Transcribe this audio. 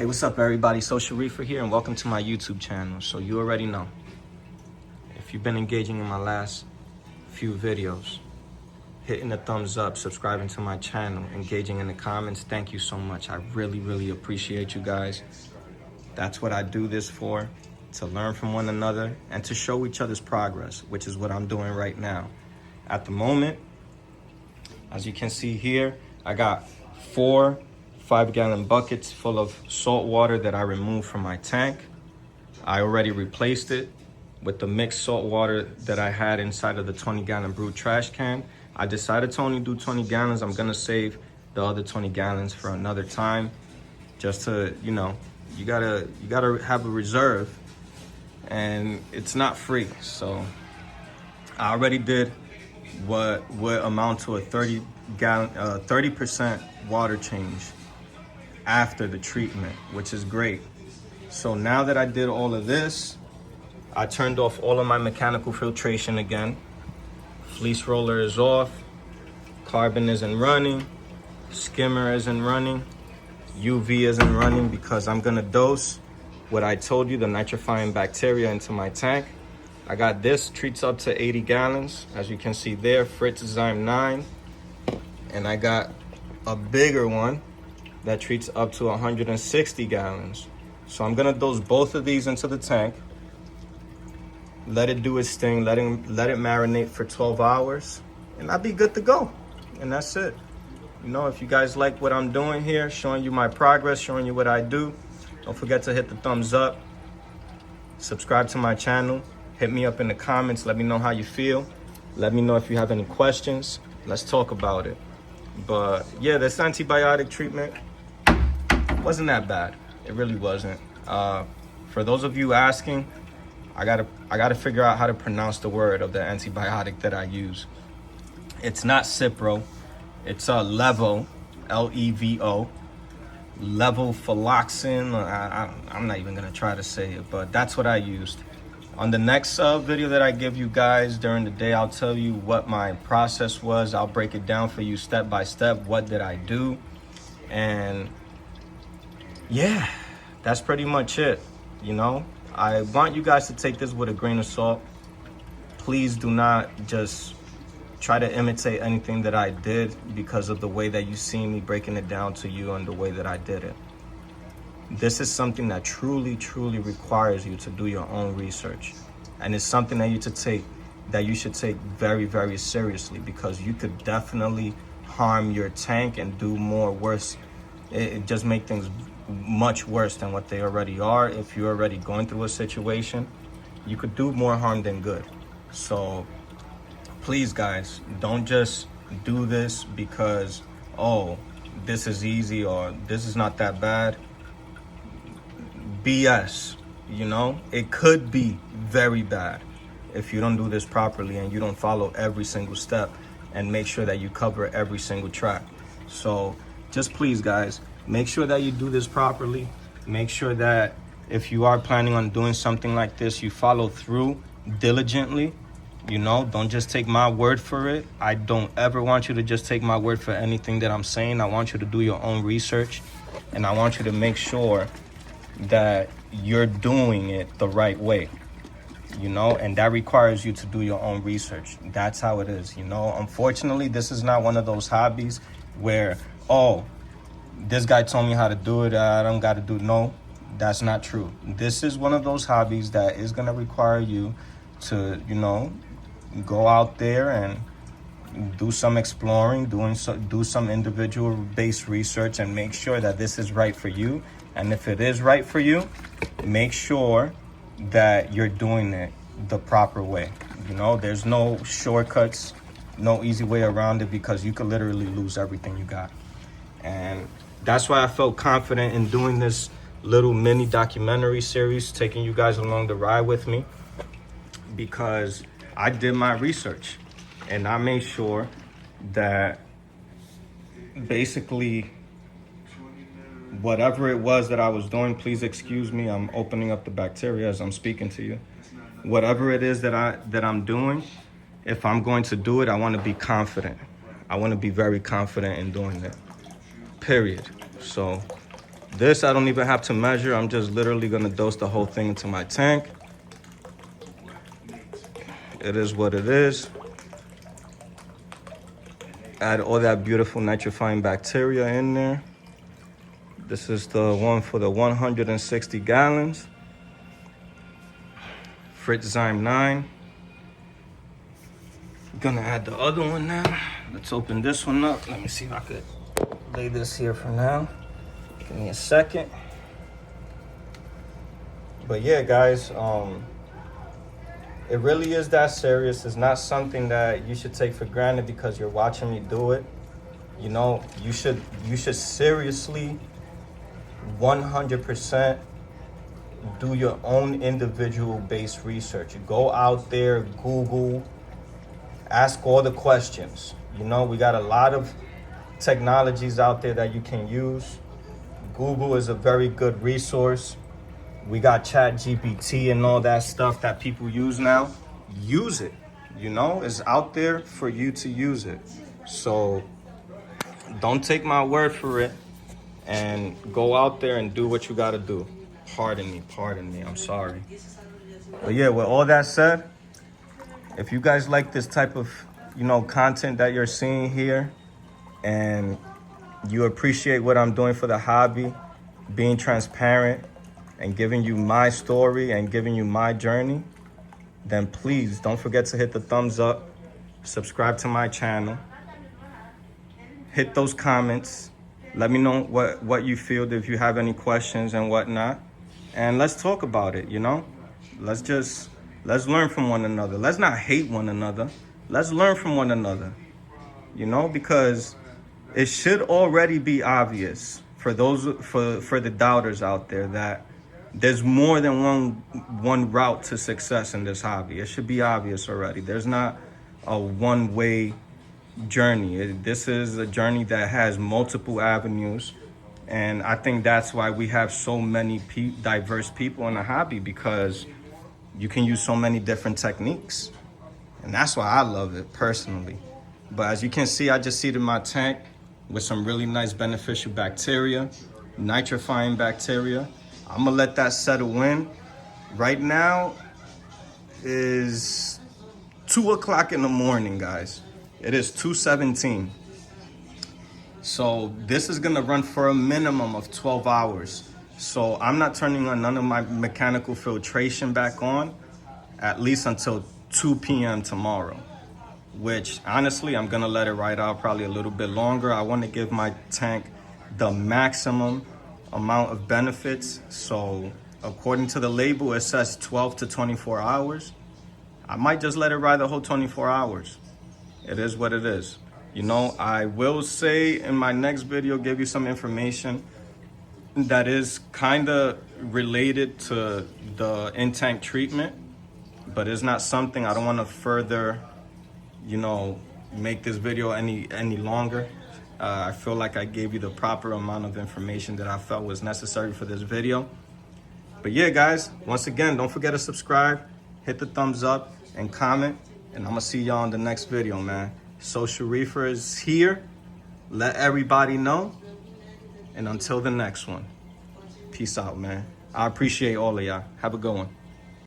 Hey, what's up everybody? Social Reefer here and welcome to my YouTube channel. So you already know, if you've been engaging in my last few videos, hitting the thumbs up, subscribing to my channel, engaging in the comments, thank you so much. I really appreciate you guys. That's what I do this for, to learn from one another and to show each other's progress, which is what I'm doing right now. At the moment, as you can see here, I got 4 5-gallon buckets full of salt water that I removed from my tank. I already replaced it with the mixed salt water that I had inside of the 20-gallon Brute trash can. I decided to only do 20 gallons. I'm gonna save the other 20 gallons for another time, just to, you know, you gotta have a reserve, and it's not free. So I already did what would amount to a 30% water change after the treatment, which is great. So now that I did all of this, I turned off all of my mechanical filtration again. Fleece roller is off, carbon isn't running, skimmer isn't running, UV isn't running, because I'm gonna dose what I told you, the nitrifying bacteria, into my tank. I got this, treats up to 80 gallons, as you can see there, Fritz Zyme 9. And I got a bigger one that treats up to 160 gallons. So I'm gonna dose both of these into the tank, let it do its thing, let it marinate for 12 hours, and I'll be good to go. And that's it. You know, if you guys like what I'm doing here, showing you my progress, showing you what I do, don't forget to hit the thumbs up, subscribe to my channel, hit me up in the comments, let me know how you feel, let me know if you have any questions, let's talk about it. But yeah, this antibiotic treatment wasn't that bad. It really wasn't. For those of you asking, I gotta figure out how to pronounce the word of the antibiotic that I use. It's not Cipro, it's Levo, L-E-V-O, levofloxacin. I'm not even gonna try to say it, but that's what I used. On the next video that I give you guys during the day, I'll tell you what my process was. I'll break it down for you step by step. What did I do? And yeah, that's pretty much it. You know, I want you guys to take this with a grain of salt. Please do not just try to imitate anything that I did because of the way that you see me breaking it down to you and the way that I did it. This is something that truly requires you to do your own research. And it's something that you should take very seriously, because you could definitely harm your tank and do more worse. It just make things much worse than what they already are. If you're already going through a situation, you could do more harm than good. So please guys, don't just do this because, oh, this is easy or this is not that bad. BS, you know, it could be very bad if you don't do this properly and you don't follow every single step and make sure that you cover every single track. So just please guys, make sure that you do this properly. Make sure that if you are planning on doing something like this, you follow through diligently. You know, don't just take my word for it. I don't ever want you to just take my word for anything that I'm saying. I want you to do your own research, and I want you to make sure that you're doing it the right way, you know, and that requires you to do your own research. That's how it is, you know. Unfortunately, this is not one of those hobbies where, oh, this guy told me how to do it, I don't got to do. No, that's not true. This is one of those hobbies that is going to require you to, you know, go out there and do some exploring, do some individual based research, and make sure that this is right for you. And if it is right for you, make sure that you're doing it the proper way. You know, there's no shortcuts, no easy way around it, because you could literally lose everything you got. And that's why I felt confident in doing this little mini documentary series, taking you guys along the ride with me, because I did my research and I made sure that basically whatever it was that I was doing, please excuse me, I'm opening up the bacteria as I'm speaking to you. Whatever it is that I'm doing, if I'm going to do it, I want to be confident. I want to be very confident in doing it, period. So This I don't even have to measure. I'm just literally gonna dose the whole thing into my tank. It is what it is. Add all that beautiful nitrifying bacteria in there. This is the one for the 160 gallons. Fritzyme 9. Gonna add the other one now. Let's open this one up. Let me see if I could lay this here for now. Give me a second. But yeah, guys, it really is that serious. It's not something that you should take for granted because you're watching me do it. You know, you should seriously 100% do your own individual based research. You go out there, Google, ask all the questions. You know, we got a lot of technologies out there that you can use. Google is a very good resource. We got ChatGPT and all that stuff that people use now. Use it. You know, it's out there for you to use it. So don't take my word for it, and go out there and do what you got to do. Pardon me, I'm sorry. But yeah, with all that said, if you guys like this type of, you know, content that you're seeing here, and you appreciate what I'm doing for the hobby, being transparent and giving you my story and giving you my journey, then please don't forget to hit the thumbs up, subscribe to my channel, hit those comments, let me know what you feel, if you have any questions and whatnot, and let's talk about it. You know, let's learn from one another. Let's not hate one another. Let's learn from one another, you know, because it should already be obvious for those for the doubters out there that there's more than one route to success in this hobby. It should be obvious already. There's not a one-way journey. This is a journey that has multiple avenues, and I think that's why we have so many diverse people in the hobby, because you can use so many different techniques, and that's why I love it personally. But as you can see, I just seeded my tank with some really nice beneficial bacteria, nitrifying bacteria. I'm gonna let that settle in. Right now is 2 o'clock in the morning, guys. It is 2:17. So this is gonna run for a minimum of 12 hours. So I'm not turning on none of my mechanical filtration back on, at least until 2 p.m. tomorrow, which honestly, I'm gonna let it ride out probably a little bit longer. I wanna give my tank the maximum amount of benefits. So according to the label, it says 12 to 24 hours. I might just let it ride the whole 24 hours. It is what it is. You know, I will say in my next video, give you some information that is kind of related to the in-tank treatment, but it's not something I don't want to further, you know, make this video any longer. I feel like I gave you the proper amount of information that I felt was necessary for this video. But yeah, guys, once again, don't forget to subscribe, hit the thumbs up, and comment. And I'm gonna see y'all in the next video, man. Social Reefer is here. Let everybody know. And until the next one, peace out, man. I appreciate all of y'all. Have a good one.